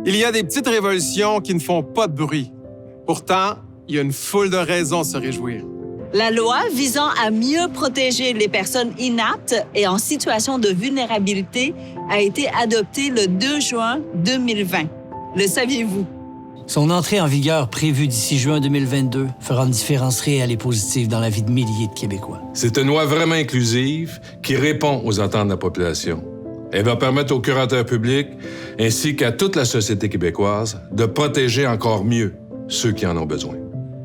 Il y a des petites révolutions qui ne font pas de bruit. Pourtant, il y a une foule de raisons de se réjouir. La loi visant à mieux protéger les personnes inaptes et en situation de vulnérabilité a été adoptée le 2 juin 2020. Le saviez-vous? Son entrée en vigueur prévue d'ici juin 2022 fera une différence réelle et positive dans la vie de milliers de Québécois. C'est une loi vraiment inclusive qui répond aux attentes de la population. Elle va permettre aux curateurs publics ainsi qu'à toute la société québécoise de protéger encore mieux ceux qui en ont besoin.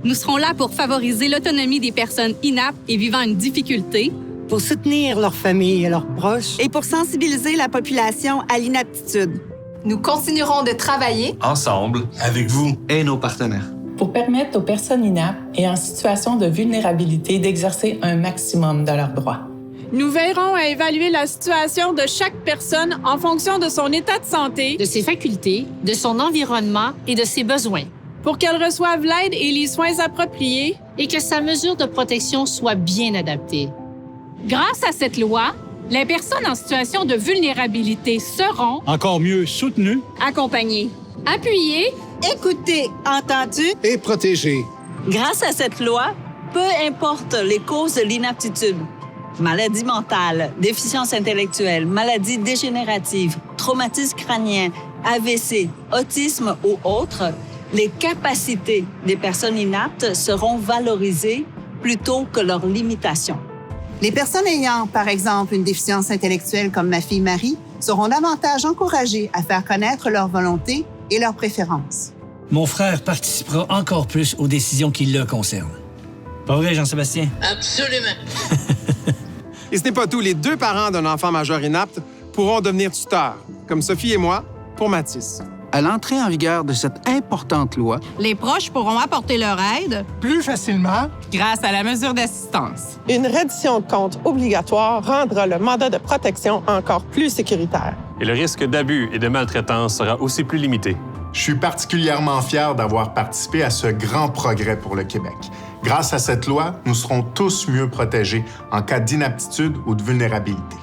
Nous serons là pour favoriser l'autonomie des personnes inaptes et vivant une difficulté, pour soutenir leurs familles et leurs proches et pour sensibiliser la population à l'inaptitude. Nous continuerons de travailler ensemble avec vous et nos partenaires pour permettre aux personnes inaptes et en situation de vulnérabilité d'exercer un maximum de leurs droits. Nous veillerons à évaluer la situation de chaque personne en fonction de son état de santé, de ses facultés, de son environnement et de ses besoins, pour qu'elle reçoive l'aide et les soins appropriés et que sa mesure de protection soit bien adaptée. Grâce à cette loi, les personnes en situation de vulnérabilité seront encore mieux soutenues, accompagnées, appuyées, écoutées, entendues et protégées. Grâce à cette loi, peu importe les causes de l'inaptitude, maladie mentale, déficience intellectuelle, maladie dégénérative, traumatisme crânien, AVC, autisme ou autres, les capacités des personnes inaptes seront valorisées plutôt que leurs limitations. Les personnes ayant, par exemple, une déficience intellectuelle comme ma fille Marie, seront davantage encouragées à faire connaître leurs volontés et leurs préférences. Mon frère participera encore plus aux décisions qui le concernent. Pas vrai, Jean-Sébastien? Absolument. Et ce n'est pas tout. Les 2 parents d'un enfant majeur inapte pourront devenir tuteurs, comme Sophie et moi, pour Mathis. À l'entrée en vigueur de cette importante loi, les proches pourront apporter leur aide plus facilement grâce à la mesure d'assistance. Une reddition de compte obligatoire rendra le mandat de protection encore plus sécuritaire. Et le risque d'abus et de maltraitance sera aussi plus limité. Je suis particulièrement fier d'avoir participé à ce grand progrès pour le Québec. Grâce à cette loi, nous serons tous mieux protégés en cas d'inaptitude ou de vulnérabilité.